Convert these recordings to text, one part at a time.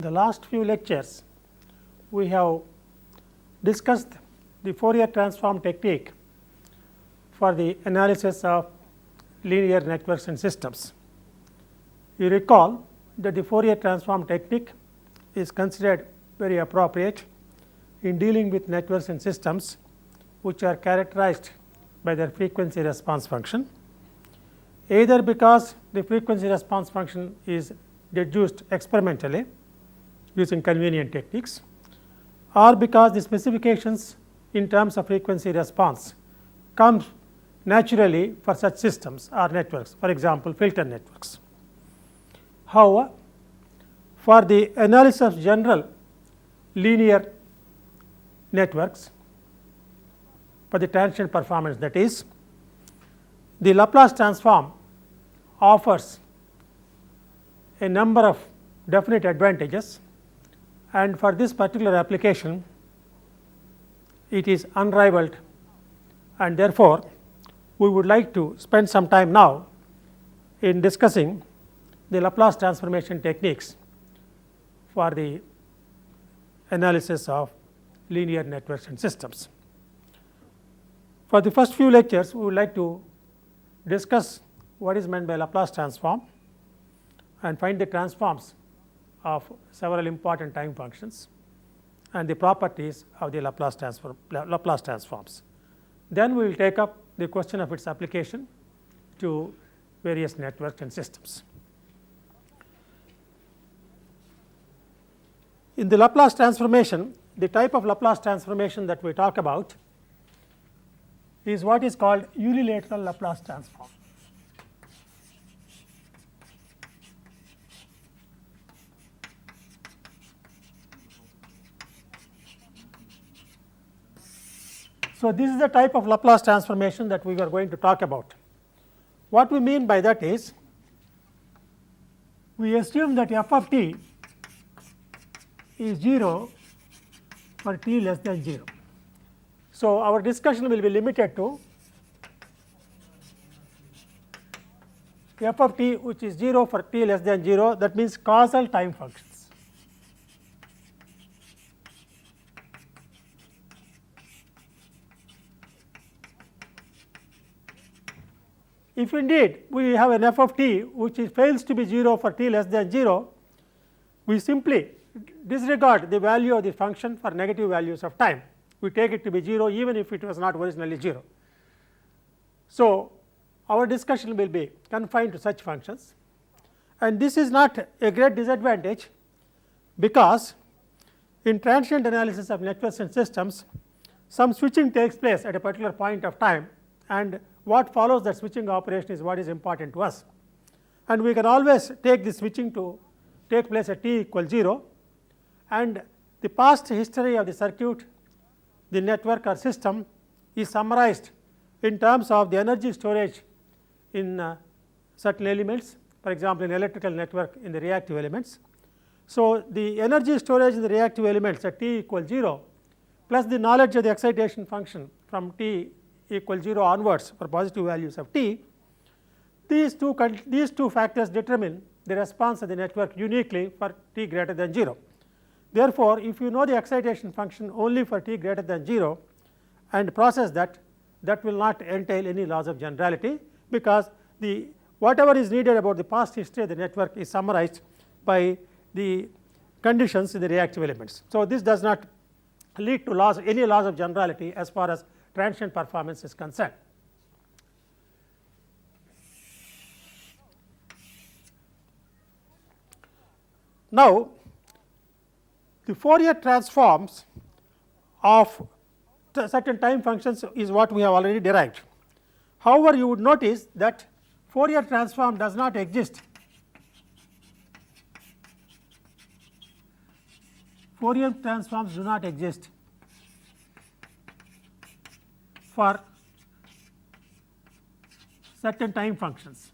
the last few lectures, we have discussed the Fourier transform technique for the analysis of linear networks and systems. You recall that the Fourier transform technique is considered very appropriate in dealing with networks and systems which are characterized by their frequency response function, either because the frequency response function is deduced experimentally using convenient techniques, or because the specifications in terms of frequency response comes naturally for such systems or networks, for example, filter networks. However, for the analysis of general linear networks for the transient performance, that is, the Laplace transform offers a number of definite advantages, and for this particular application it is unrivaled, and therefore, we would like to spend some time now in discussing the Laplace transformation techniques for the analysis of linear networks and systems. For the first few lectures, we would like to discuss what is meant by Laplace transform and find the transforms of several important time functions and the properties of the Laplace transforms. Then we will take up the question of its application to various networks and systems. In the Laplace transformation, the type of Laplace transformation that we talk about is what is called unilateral Laplace transform. So, this is the type of Laplace transformation that we are going to talk about. What we mean by that is, we assume that f of t is 0 for t less than 0. So, our discussion will be limited to f of t which is 0 for t less than 0, that means causal time functions. If indeed we have an f of t which fails to be 0 for t less than 0, we simply disregard the value of the function for negative values of time. We take it to be 0 even if it was not originally 0. So, our discussion will be confined to such functions, and this is not a great disadvantage, because in transient analysis of networks and systems, some switching takes place at a particular point of time, and what follows that switching operation is what is important to us. And we can always take the switching to take place at t equals 0, and the past history of the circuit, the network or system, is summarized in terms of the energy storage in certain elements, for example, in electrical network in the reactive elements. So, the energy storage in the reactive elements at t equals 0 plus the knowledge of the excitation function from t equals 0 onwards for positive values of t, these two factors determine the response of the network uniquely for t greater than 0. Therefore, if you know the excitation function only for t greater than 0 and process that, that will not entail any loss of generality, because the whatever is needed about the past history of the network is summarized by the conditions in the reactive elements. So, this does not lead to any loss of generality as far as transient performance is concerned. Now, the Fourier transforms of certain time functions is what we have already derived. However, you would notice that Fourier transform does not exist. Fourier transforms do not exist for certain time functions.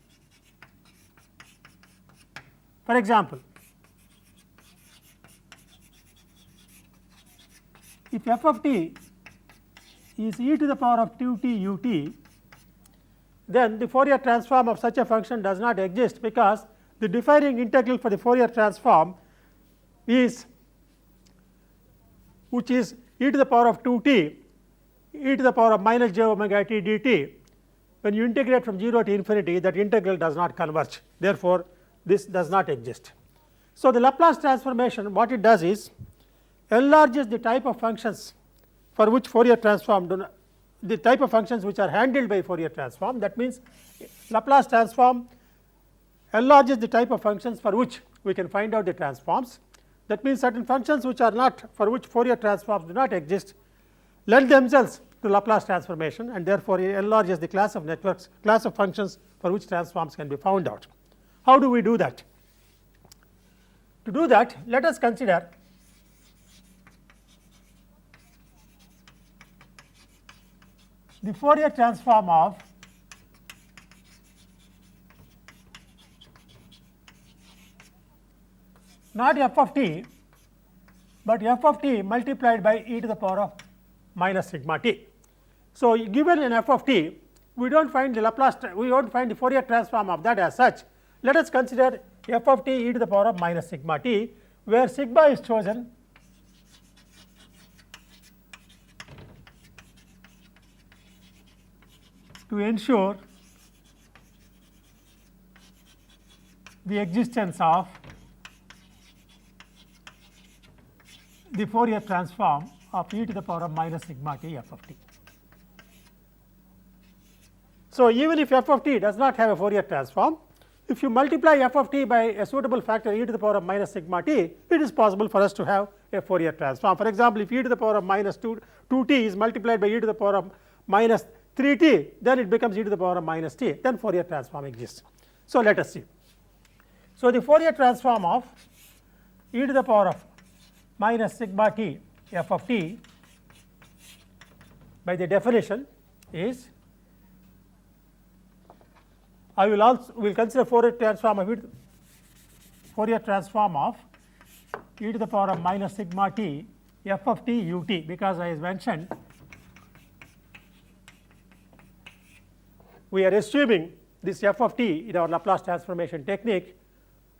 For example, if f of t is e to the power of 2t ut, then the Fourier transform of such a function does not exist, because the defining integral for the Fourier transform is which is e to the power of 2 t e to the power of minus j omega t dt. When you integrate from 0 to infinity, that integral does not converge, therefore, this does not exist. So, the Laplace transformation what it does is enlarges the type of functions for which Fourier transform do not, the type of functions which are handled by Fourier transform. That means, Laplace transform enlarges the type of functions for which we can find out the transforms. That means, certain functions which are not, for which Fourier transforms do not exist, lend themselves to Laplace transformation, and therefore, it enlarges the class of networks, class of functions for which transforms can be found out. How do we do that? To do that, let us consider the Fourier transform of not f of t, but f of t multiplied by e to the power of minus sigma t. So, given in f of t, we do not find the Laplace, we do not find the Fourier transform of that as such. Let us consider f of t e to the power of minus sigma t, where sigma is chosen to ensure the existence of the Fourier transform of e to the power of minus sigma t f of t. So, even if f of t does not have a Fourier transform, if you multiply f of t by a suitable factor e to the power of minus sigma t, it is possible for us to have a Fourier transform. For example, if e to the power of minus 2 t is multiplied by e to the power of minus 3 t, then it becomes e to the power of minus t, then Fourier transform exists. So, let us see. So, the Fourier transform of e to the power of minus sigma t f of t by the definition is, I will consider Fourier transform of e to the power of minus sigma t f of t u t, because I mentioned we are assuming this f of t in our Laplace transformation technique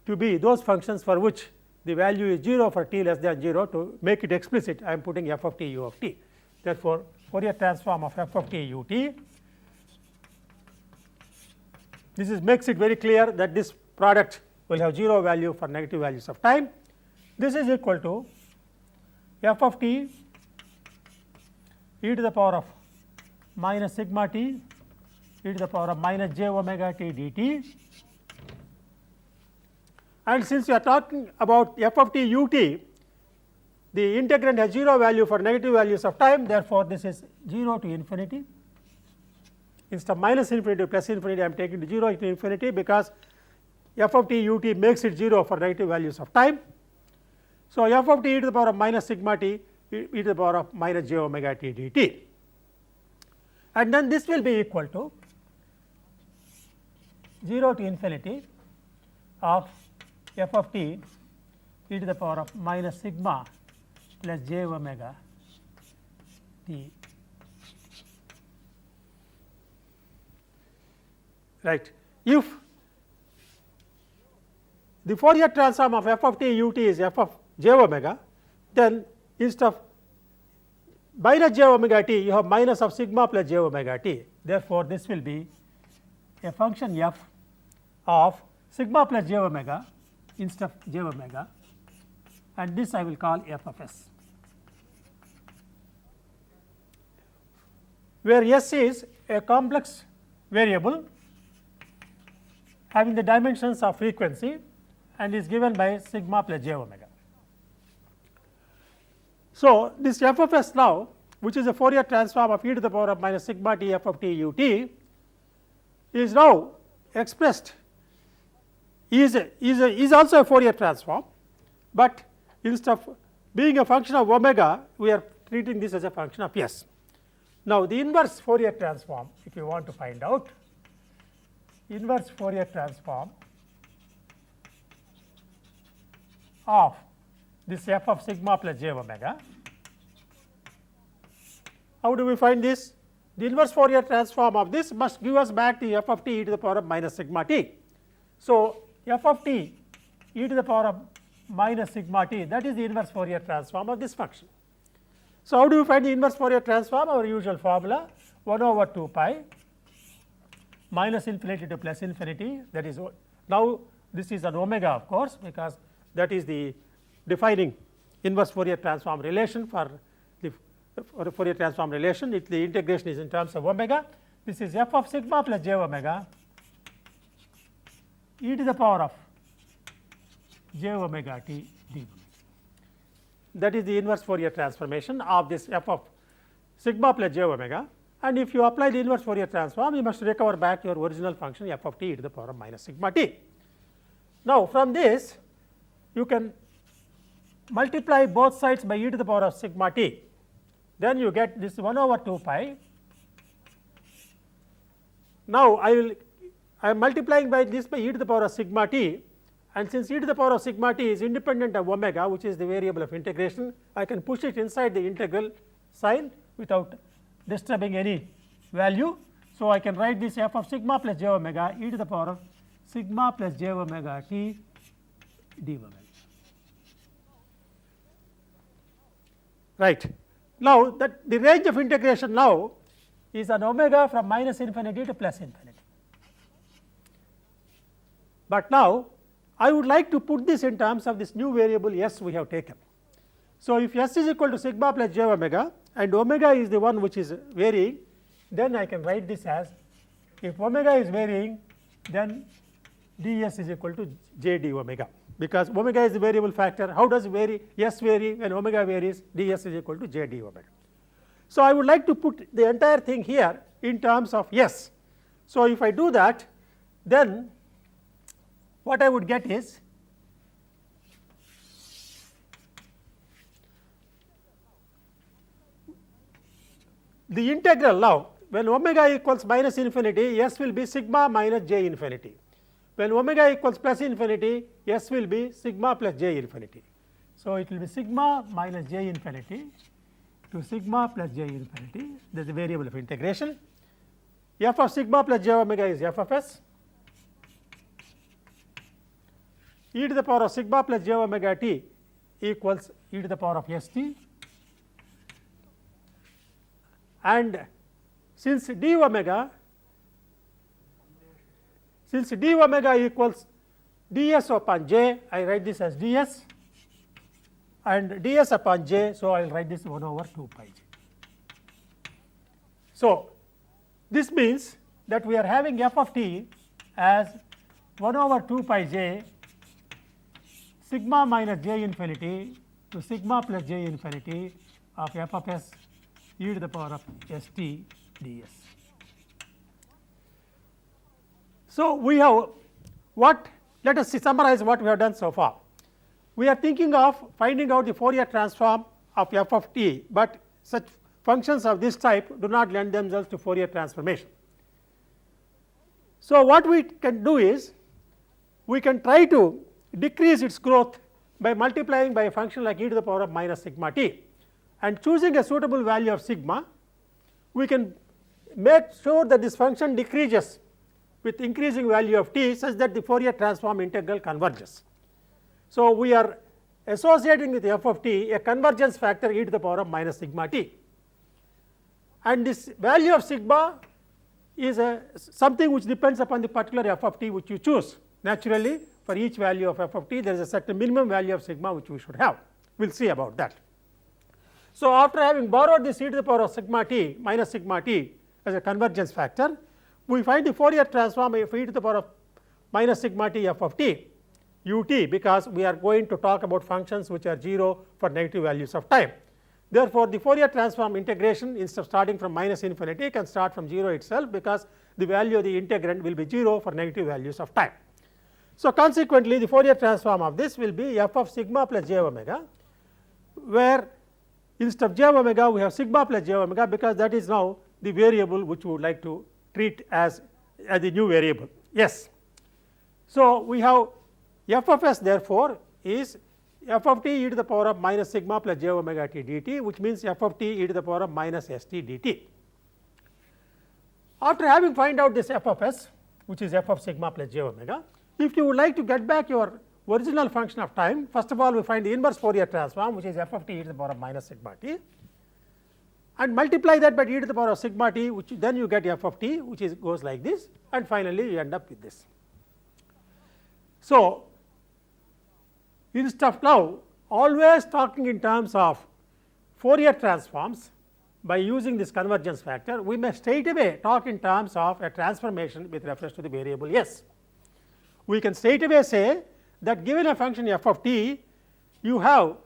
to be those functions for which the value is 0 for t less than 0. To make it explicit, I am putting f of t u of t. Therefore, Fourier transform of f of t u t, this is makes it very clear that this product will have 0 value for negative values of time. This is equal to f of t e to the power of minus sigma t e to the power of minus j omega t dt. And since we are talking about f of t u t, the integrand has 0 value for negative values of time, therefore, this is 0 to infinity. Instead of minus infinity to plus infinity, I am taking to 0 to infinity, because f of t u t makes it 0 for negative values of time. So, f of t e to the power of minus sigma t e to the power of minus j omega t dt, and then this will be equal to 0 to infinity of f of t e to the power of minus sigma plus j omega t. Right. If the Fourier transform of f of t u t is f of j omega, then instead of minus j omega t, you have minus of sigma plus j omega t. Therefore, this will be a function f of sigma plus j omega instead of j omega, and this I will call f of s, where s is a complex variable having the dimensions of frequency and is given by sigma plus j omega. So, this f of s now, which is a Fourier transform of e to the power of minus sigma t f of t u t, is now expressed is also a Fourier transform, but instead of being a function of omega, we are treating this as a function of s. Now, the inverse Fourier transform, if you want to find out, inverse Fourier transform of this f of sigma plus j omega. How do we find this? The inverse Fourier transform of this must give us back the f of t e to the power of minus sigma t. So, f of t e to the power of minus sigma t, that is the inverse Fourier transform of this function. So, how do you find the inverse Fourier transform? Our usual formula 1 over 2 pi minus infinity to plus infinity, that is now this is an omega of course, because that is the defining inverse Fourier transform relation for the Fourier transform relation. If the integration is in terms of omega, this is f of sigma plus j omega e to the power of j omega t d. That is the inverse Fourier transformation of this f of sigma plus j omega, and if you apply the inverse Fourier transform, you must recover back your original function f of t e to the power of minus sigma t. Now, from this you can multiply both sides by e to the power of sigma t, then you get this 1 over 2 pi. Now, I am multiplying by this by e to the power of sigma t, and since e to the power of sigma t is independent of omega, which is the variable of integration, I can push it inside the integral sign without disturbing any value. So, I can write this f of sigma plus j omega e to the power of sigma plus j omega t d omega. Right. Now, that the range of integration now is an omega from minus infinity to plus infinity. But now, I would like to put this in terms of this new variable s we have taken. So, if s is equal to sigma plus j omega and omega is the one which is varying, then I can write this as, if omega is varying, then ds is equal to j d omega, because omega is the variable factor. How does s vary? When omega varies, ds is equal to j d omega. So, I would like to put the entire thing here in terms of s. So, if I do that, then what I would get is the integral now, when omega equals minus infinity, s will be sigma minus j infinity. When omega equals plus infinity, s will be sigma plus j infinity. So, it will be sigma minus j infinity to sigma plus j infinity, that is the variable of integration. F of sigma plus j omega is f of s, e to the power of sigma plus j omega t equals e to the power of s t, and since d omega equals ds upon j, I write this as ds, and ds upon j, so I will write this 1 over 2 pi j. So, this means that we are having f of t as 1 over 2 pi j sigma minus j infinity to sigma plus j infinity of f of s e to the power of s t ds. So, we have let us summarize what we have done so far. We are thinking of finding out the Fourier transform of f of t, but such functions of this type do not lend themselves to Fourier transformation. So, what we can do is we can try to decrease its growth by multiplying by a function like e to the power of minus sigma t, and choosing a suitable value of sigma, we can make sure that this function decreases with increasing value of t such that the Fourier transform integral converges. So, we are associating with f of t a convergence factor e to the power of minus sigma t, and this value of sigma is something which depends upon the particular f of t which you choose. Naturally, for each value of f of t there is a certain minimum value of sigma which we should have. We will see about that. So, after having borrowed this e to the power of sigma t minus sigma t as a convergence factor, we find the Fourier transform of e to the power of minus sigma t f of t ut, because we are going to talk about functions which are 0 for negative values of time. Therefore, the Fourier transform integration, instead of starting from minus infinity, can start from 0 itself, because the value of the integrand will be 0 for negative values of time. So, consequently, the Fourier transform of this will be f of sigma plus j omega, where instead of j omega we have sigma plus j omega, because that is now the variable which we would like to treat as the new variable. Yes. So, we have f of s therefore is f of t e to the power of minus sigma plus j omega t dt, which means f of t e to the power of minus s t dt. After having find out this f of s, which is f of sigma plus j omega, if you would like to get back your original function of time, first of all we find the inverse Fourier transform, which is f of t e to the power of minus sigma t, and multiply that by e to the power of sigma t, which then you get f of t, which is goes like this, and finally you end up with this. So, instead of now always talking in terms of Fourier transforms by using this convergence factor, we may straight away talk in terms of a transformation with reference to the variable s. We can straight away say that given a function f of t, you have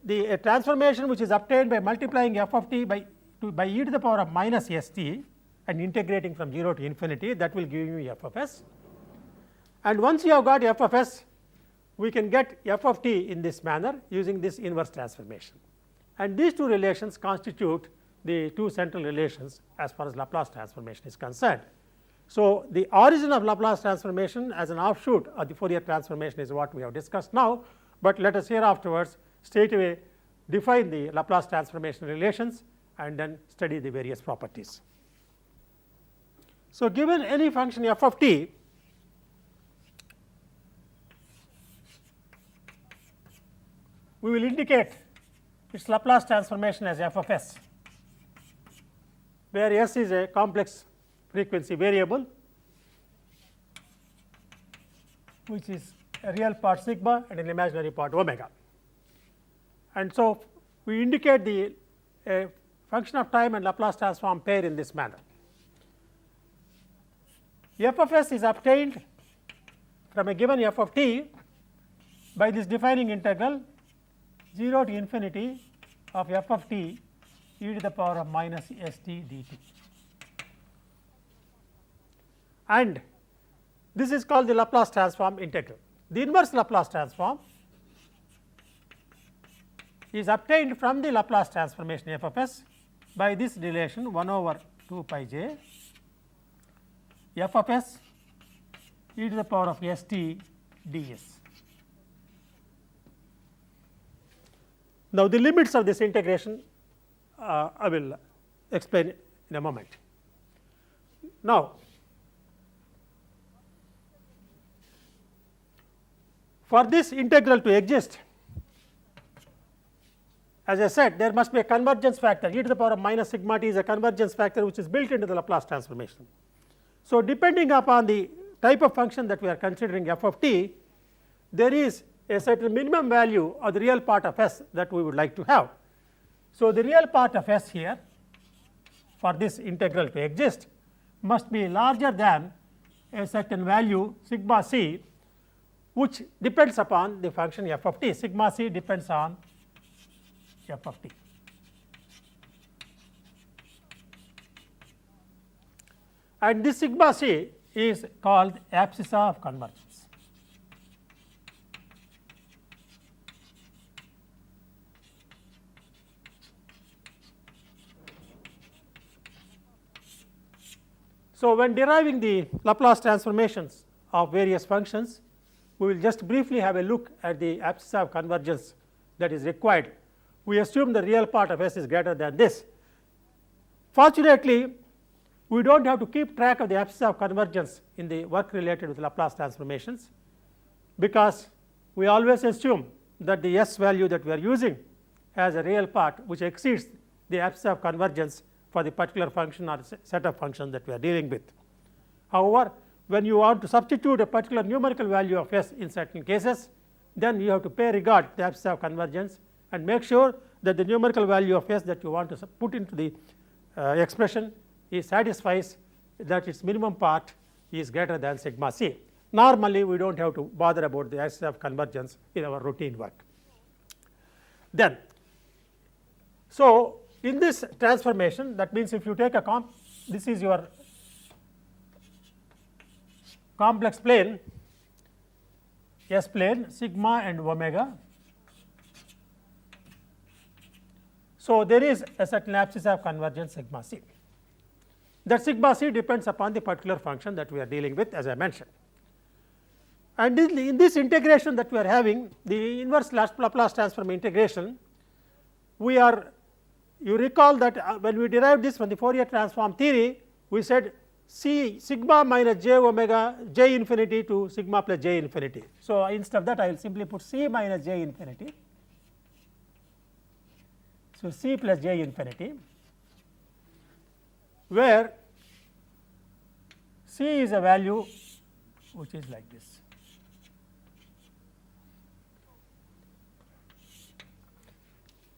a transformation which is obtained by multiplying f of t by e to the power of minus s t and integrating from 0 to infinity, that will give you f of s. And once you have got f of s, we can get f of t in this manner using this inverse transformation, and these two relations constitute the two central relations as far as Laplace transformation is concerned. So, the origin of Laplace transformation as an offshoot of the Fourier transformation is what we have discussed now, but let us here afterwards straight away define the Laplace transformation relations and then study the various properties. So, given any function f of t, we will indicate its Laplace transformation as f of s, where s is a complex frequency variable, which is a real part sigma and an imaginary part omega. And so, we indicate the function of time and Laplace transform pair in this manner. F of s is obtained from a given f of t by this defining integral 0 to infinity of f of t e to the power of minus s t dt. And this is called the Laplace transform integral. The inverse Laplace transform is obtained from the Laplace transformation f of s by this relation 1 over 2 pi j f of s e to the power of s t ds. Now, the limits of this integration I will explain in a moment. Now, for this integral to exist, as I said, there must be a convergence factor. E to the power of minus sigma t is a convergence factor which is built into the Laplace transformation. So, depending upon the type of function that we are considering f of t, there is a certain minimum value of the real part of s that we would like to have. So, the real part of s here for this integral to exist must be larger than a certain value sigma c, which depends upon the function f of t. Sigma c depends on f of t. And this sigma c is called abscissa of convergence. So, when deriving the Laplace transformations of various functions, we will just briefly have a look at the abscissa of convergence that is required. We assume the real part of s is greater than this. Fortunately, we do not have to keep track of the abscissa of convergence in the work related with Laplace transformations, because we always assume that the s value that we are using has a real part which exceeds the abscissa of convergence for the particular function or set of functions that we are dealing with. However, when you want to substitute a particular numerical value of s in certain cases, then you have to pay regard to the abscissa of convergence and make sure that the numerical value of s that you want to put into the expression satisfies that its minimum part is greater than sigma c. Normally, we do not have to bother about the abscissa of convergence in our routine work. Then, so in this transformation, that means if you take a this is your complex plane, S plane, sigma and omega. So, there is a certain abscissa of convergence sigma c. That sigma c depends upon the particular function that we are dealing with, as I mentioned. And in this integration that we are having, the inverse Laplace transform integration, we are, you recall that when we derived this from the Fourier transform theory, we said C sigma minus j omega j infinity to sigma plus j infinity. So, instead of that I will simply put C minus j infinity. So, C plus j infinity, where C is a value which is like this.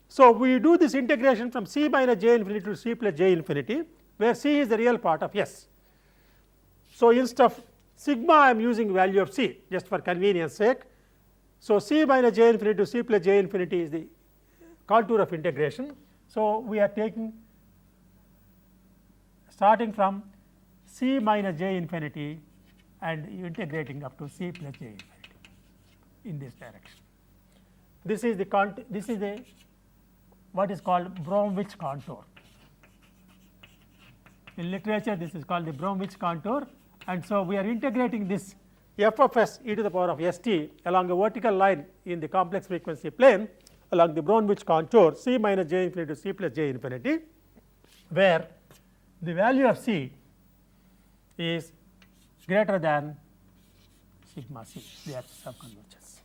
So, we do this integration from C minus j infinity to C plus j infinity, where C is the real part of S. So, instead of sigma I am using value of C just for convenience sake. So, C minus j infinity to C plus j infinity is the contour of integration. So, we are taking starting from C minus j infinity and integrating up to C plus j infinity in this direction. This is the what is called Bromwich contour. In literature this is called the Bromwich contour, and so we are integrating this f of s e to the power of s t along a vertical line in the complex frequency plane along the Bromwich contour C minus j infinity to C plus j infinity, where the value of C is greater than sigma C, the axis of convergence.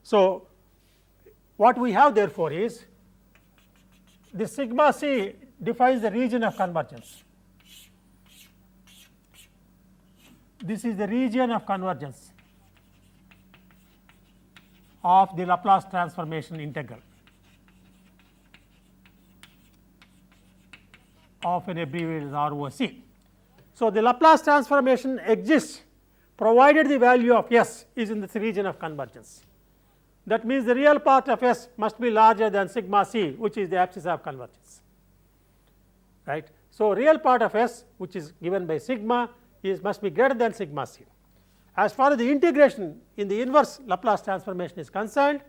So, what we have therefore is the sigma C defines the region of convergence. This is the region of convergence of the Laplace transformation integral often abbreviated as ROC. So, the Laplace transformation exists provided the value of S is in this region of convergence. That means, the real part of S must be larger than sigma C, which is the axis of convergence, right. So, real part of S which is given by sigma is must be greater than sigma C. As far as the integration in the inverse Laplace transformation is concerned,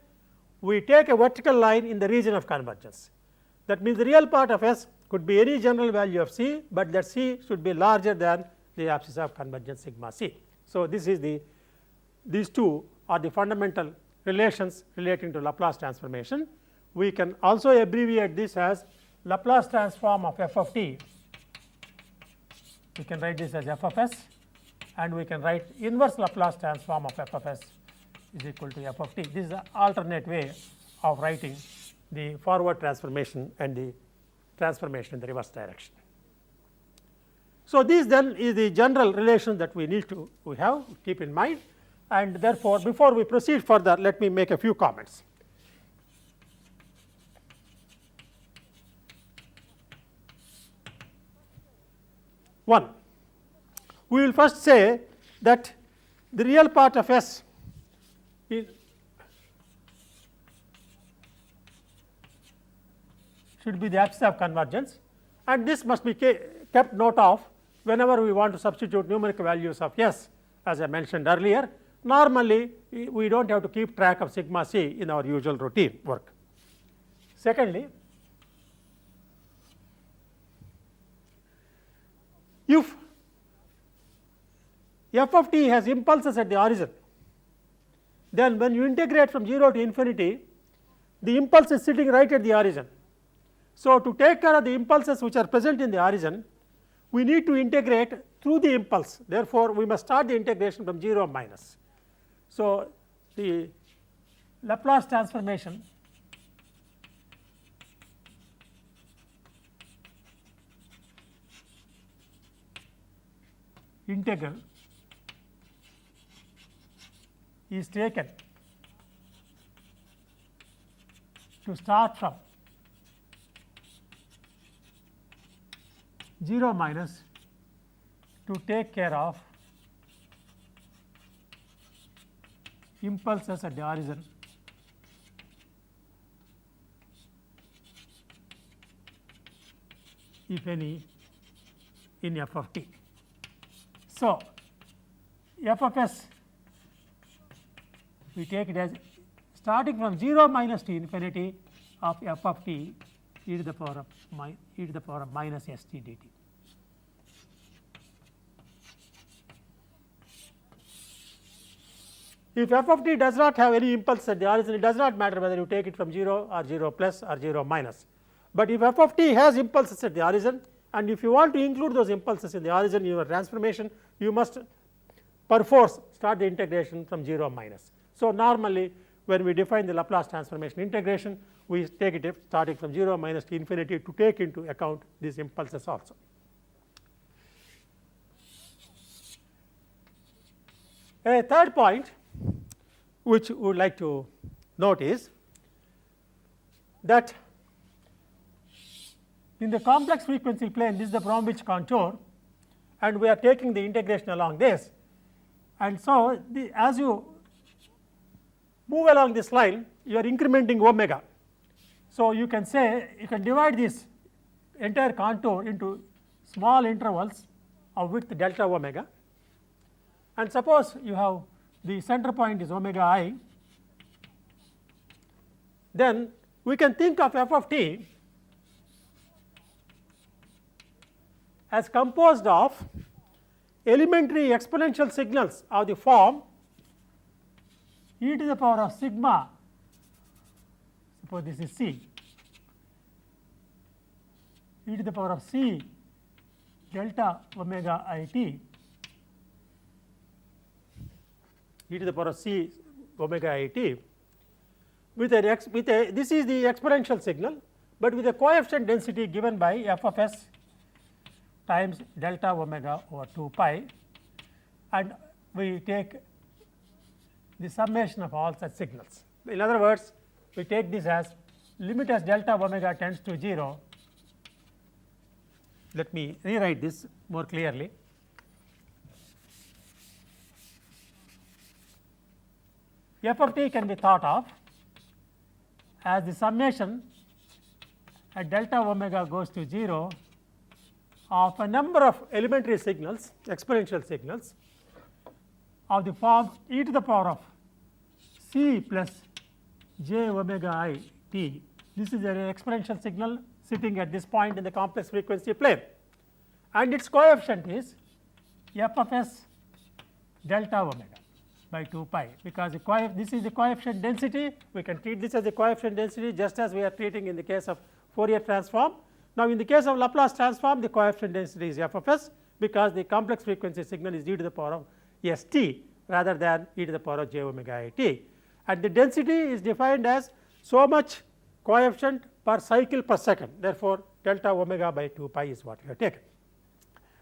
we take a vertical line in the region of convergence. That means, the real part of S could be any general value of C, but that C should be larger than the axis of convergence sigma C. So, this is these two are the fundamental relations relating to Laplace transformation. We can also abbreviate this as Laplace transform of f of t. We can write this as f of s, and we can write inverse Laplace transform of f of s is equal to f of t. This is an alternate way of writing the forward transformation and the transformation in the reverse direction. So, this then is the general relation that we need to keep in mind, and therefore, before we proceed further, let me make a few comments. One, we will first say that the real part of S is should be the axis of convergence, and this must be kept note of whenever we want to substitute numerical values of S, as I mentioned earlier. Normally, we do not have to keep track of sigma C in our usual routine work. Secondly, if f of t has impulses at the origin, then when you integrate from 0 to infinity, the impulse is sitting right at the origin. So, to take care of the impulses which are present in the origin, we need to integrate through the impulse. Therefore, we must start the integration from 0 minus. So, the Laplace transformation integral is taken to start from 0 minus to take care of impulses at the origin if any in f of t. So, f of s we take it as starting from 0 minus to infinity of f of t e to the power of minus s t dt. If f of t does not have any impulse at the origin, it does not matter whether you take it from 0 or 0 plus or 0 minus. But if f of t has impulses at the origin, and if you want to include those impulses in the origin in your transformation, you must perforce start the integration from 0 minus. So, normally when we define the Laplace transformation integration, we take it starting from 0 minus to infinity to take into account these impulses also. A third point which we would like to note is that in the complex frequency plane, this is the Bromwich contour, and we are taking the integration along this, and so as you move along this line, you are incrementing omega. So, you can say you can divide this entire contour into small intervals of width delta omega, and suppose you have the center point is omega I, then we can think of f of t as composed of elementary exponential signals of the form e to the power of sigma, suppose this is c, e to the power of c delta omega I t, e to the power of c omega I t, with a this is the exponential signal, but with a coefficient density given by f of s times delta omega over 2 pi, and we take the summation of all such signals. In other words, we take this as limit as delta omega tends to 0. Let me rewrite this more clearly. F of t can be thought of as the summation at delta omega goes to 0 of a number of elementary signals, exponential signals of the form e to the power of c plus j omega I t. This is an exponential signal sitting at this point in the complex frequency plane, and its coefficient is f of s delta omega by 2 pi, because this is the coefficient density. We can treat this as a coefficient density just as we are treating in the case of Fourier transform. Now, in the case of Laplace transform, the coefficient density is f of s, because the complex frequency signal is e to the power of s t rather than e to the power of j omega I t, and the density is defined as so much coefficient per cycle per second. Therefore, delta omega by 2 pi is what we have taken,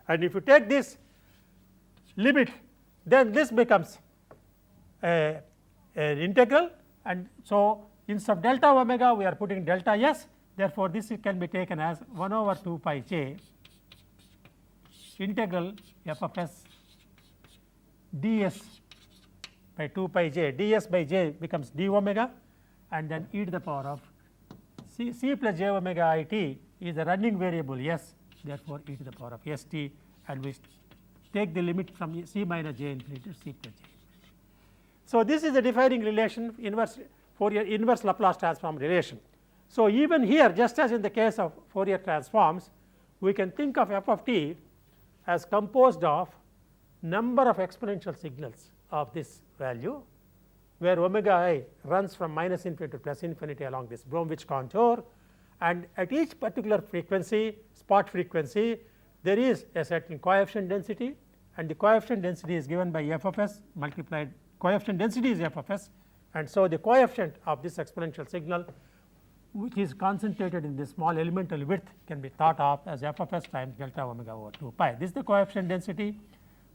and if you take this limit, then this becomes an integral, and so instead of delta omega we are putting delta s. Therefore, this can be taken as 1 over 2 pi j integral f of s ds by 2 pi j, ds by j becomes d omega, and then e to the power of c plus j omega I t is the running variable s, therefore e to the power of s t, and we take the limit from c minus j infinity to c plus j. So, this is the defining relation, inverse Fourier inverse Laplace transform relation. So, even here, just as in the case of Fourier transforms, we can think of f of t as composed of number of exponential signals of this value, where omega I runs from minus infinity to plus infinity along this Bromwich contour, and at each particular frequency, spot frequency, there is a certain coefficient density, and the coefficient density is given by f of s multiplied coefficient density is f of s, and so the coefficient of this exponential signal, which is concentrated in this small elemental width, can be thought of as f of s times delta omega over 2 pi. This is the coefficient density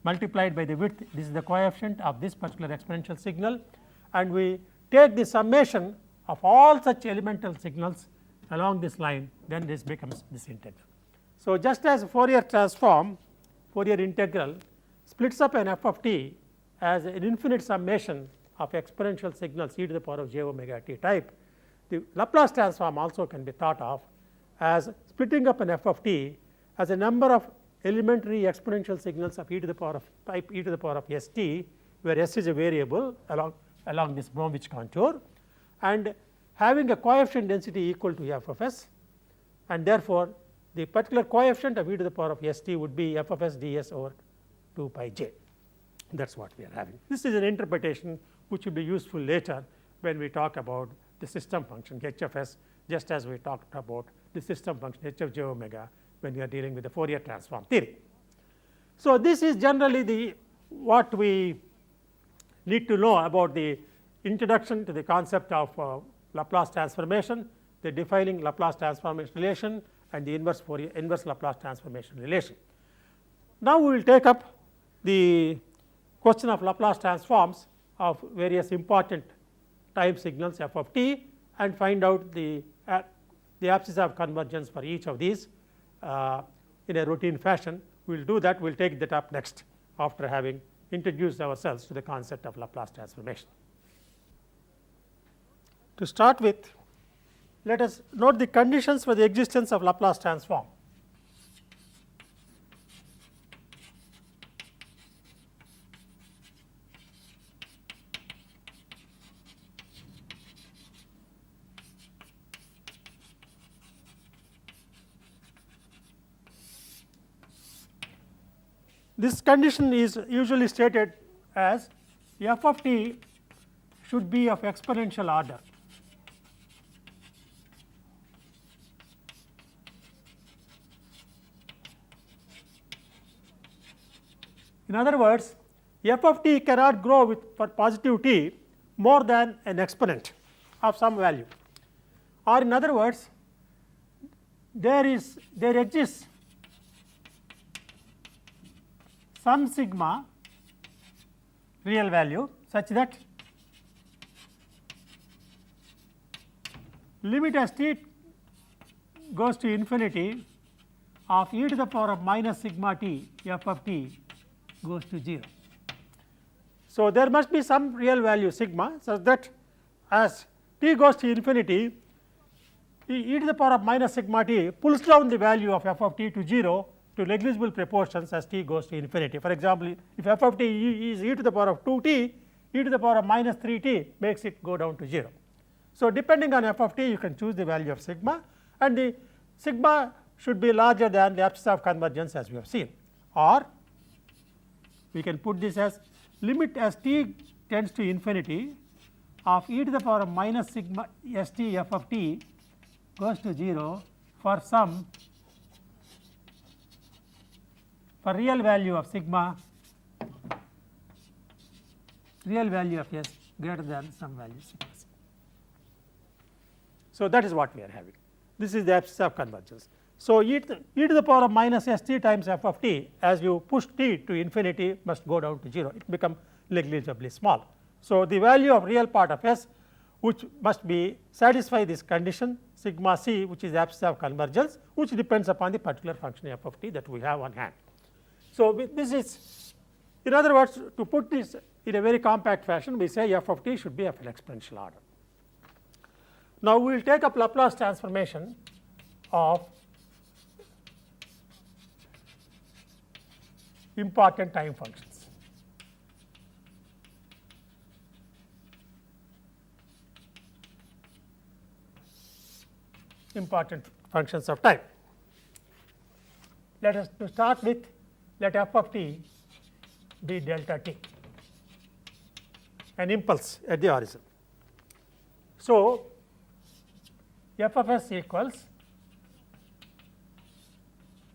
multiplied by the width. This is the coefficient of this particular exponential signal, and we take the summation of all such elemental signals along this line, then this becomes this integral. So, just as Fourier transform, Fourier integral splits up an f of t as an infinite summation of exponential signals e to the power of j omega t type, the Laplace transform also can be thought of as splitting up an f of t as a number of elementary exponential signals of e to the power of type e to the power of s t, where s is a variable along this Bromwich contour, and having a coefficient density equal to f of s, and therefore, the particular coefficient of e to the power of s t would be f of s ds over 2 pi j. That is what we are having. This is an interpretation which will be useful later when we talk about the system function h of s, just as we talked about the system function h of j omega when you are dealing with the Fourier transform theory. So, this is generally the what we need to know about the introduction to the concept of Laplace transformation, the defining Laplace transformation relation and the inverse Laplace transformation relation. Now, we will take up the question of Laplace transforms of various important time signals f of t and find out the abscissa of convergence for each of these in a routine fashion. We will do that, we will take that up next after having introduced ourselves to the concept of Laplace transformation. To start with, let us note the conditions for the existence of Laplace transform. This condition is usually stated as f of t should be of exponential order. In other words, f of t cannot grow with for positive t more than an exponent of some value, or in other words, there exists some sigma real value such that limit as t goes to infinity of e to the power of minus sigma t f of t goes to 0. So, there must be some real value sigma such that as t goes to infinity, e to the power of minus sigma t pulls down the value of f of t to 0 to negligible proportions as t goes to infinity. For example, if f of t is e to the power of 2 t, e to the power of minus 3 t makes it go down to 0. So, depending on f of t, you can choose the value of sigma, and the sigma should be larger than the abscissa of convergence as we have seen, or we can put this as limit as t tends to infinity of e to the power of minus sigma s t f of t goes to 0 for some for real value of sigma, real value of s greater than some value sigma. So, that is what we are having. This is the abscissa of convergence. So, e to the power of minus s t times f of t, as you push t to infinity, must go down to 0, it becomes negligibly small. So, the value of real part of s, which must be satisfy this condition sigma c, which is the abscissa of convergence, which depends upon the particular function f of t that we have on hand. So, this is, in other words, to put this in a very compact fashion, we say f of t should be of an exponential order. Now, we will take up Laplace transformation of important time functions. Important functions of time. Let us to start with, let f of t be delta t, an impulse at the origin. So, f of s equals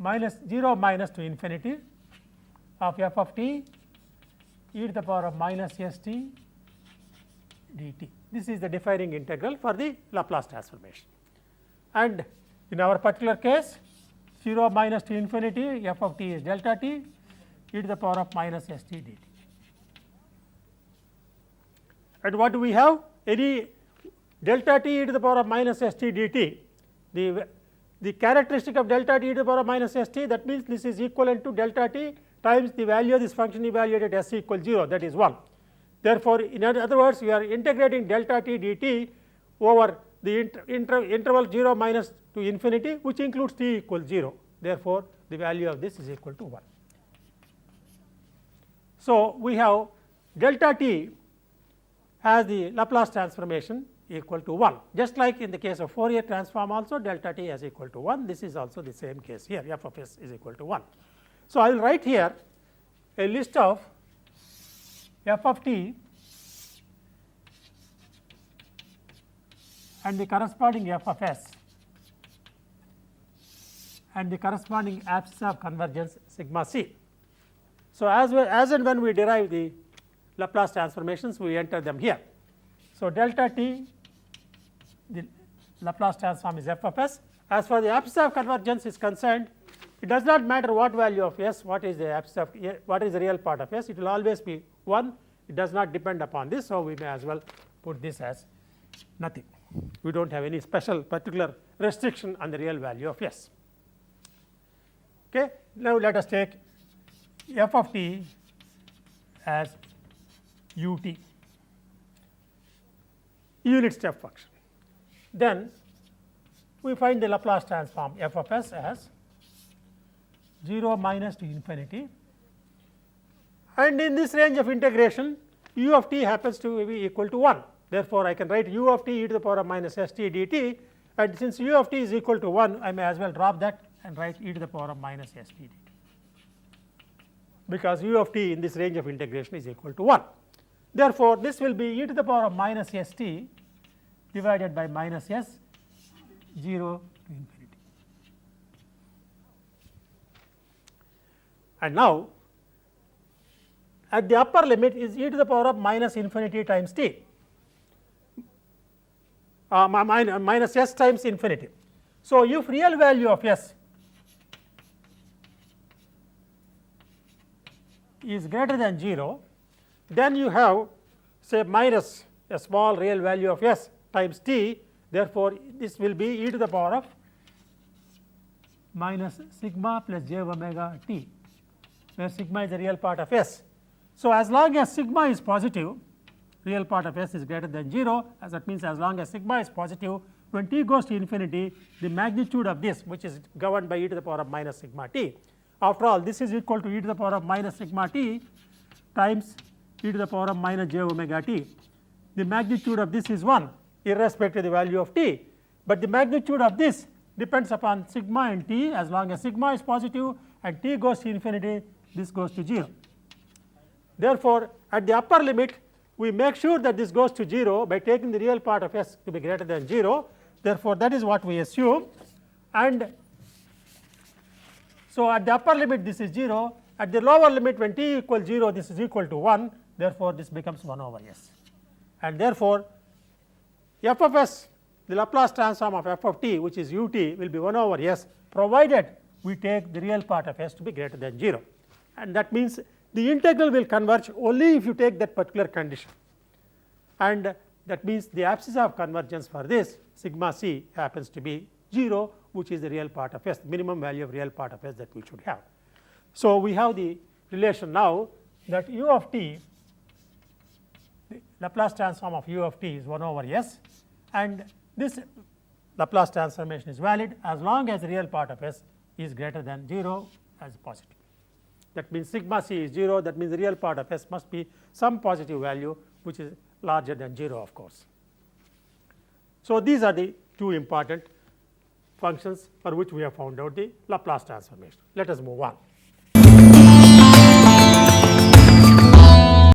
minus 0 minus to infinity of f of t e to the power of minus s t dt. This is the defining integral for the Laplace transformation. And in our particular case, 0 minus to infinity f of t is delta t e to the power of minus s t dt. And what do we have? Any delta t e to the power of minus s t dt, the characteristic of delta t e to the power of minus s t, that means this is equivalent to delta t times the value of this function evaluated at s equals 0, that is 1. Therefore, in other words, we are integrating delta t dt over the interval 0 minus to infinity, which includes t equals 0. Therefore, the value of this is equal to 1. So, we have delta t has the Laplace transformation equal to 1, just like in the case of Fourier transform also delta t is equal to 1. This is also the same case here, f of s is equal to 1. So, I will write here a list of f of t and the corresponding f of s and the corresponding abscissa of convergence sigma c. So, as and when we derive the Laplace transformations, we enter them here. So, delta t, the Laplace transform is f of s. As far as the abscissa of convergence is concerned, it does not matter what value of s, what is the abscissa of what is the real part of s, it will always be 1. It does not depend upon this. So, we may as well put this as nothing. We do not have any special particular restriction on the real value of s. Okay. Now, let us take f of t as ut, unit step function. Then we find the Laplace transform f of s as 0 minus to infinity, and in this range of integration u of t happens to be equal to 1. Therefore, I can write u of t e to the power of minus st dt, and since u of t is equal to 1, I may as well drop that and write e to the power of minus st dt, because u of t in this range of integration is equal to 1. Therefore, this will be e to the power of minus st divided by minus s 0 to infinity. And now, at the upper limit is e to the power of minus infinity times t, minus s times infinity. So, if real value of s is greater than 0, then you have say minus a small real value of s times t. Therefore, this will be e to the power of minus sigma plus j omega t, where sigma is the real part of s. So, as long as sigma is positive, real part of s is greater than 0, as that means as long as sigma is positive, when t goes to infinity, the magnitude of this, which is governed by e to the power of minus sigma t. After all, this is equal to e to the power of minus sigma t times e to the power of minus j omega t. The magnitude of this is 1 irrespective of the value of t, but the magnitude of this depends upon sigma and t. As long as sigma is positive and t goes to infinity, this goes to 0. Therefore, at the upper limit, we make sure that this goes to 0 by taking the real part of s to be greater than 0. Therefore, that is what we assume, and so at the upper limit this is 0, at the lower limit when t equals 0, this is equal to 1. Therefore, this becomes 1 over s, and therefore, f of s, the Laplace transform of f of t, which is ut, will be 1 over s, provided we take the real part of s to be greater than 0, and that means the integral will converge only if you take that particular condition, and that means the abscissa of convergence for this sigma c happens to be 0, which is the real part of s, minimum value of real part of s that we should have. So, we have the relation now that u of t, the Laplace transform of u of t is 1 over s, and this Laplace transformation is valid as long as the real part of s is greater than 0 as positive. That means sigma c is 0, that means the real part of s must be some positive value which is larger than 0, of course. So, these are the two important functions for which we have found out the Laplace transformation. Let us move on.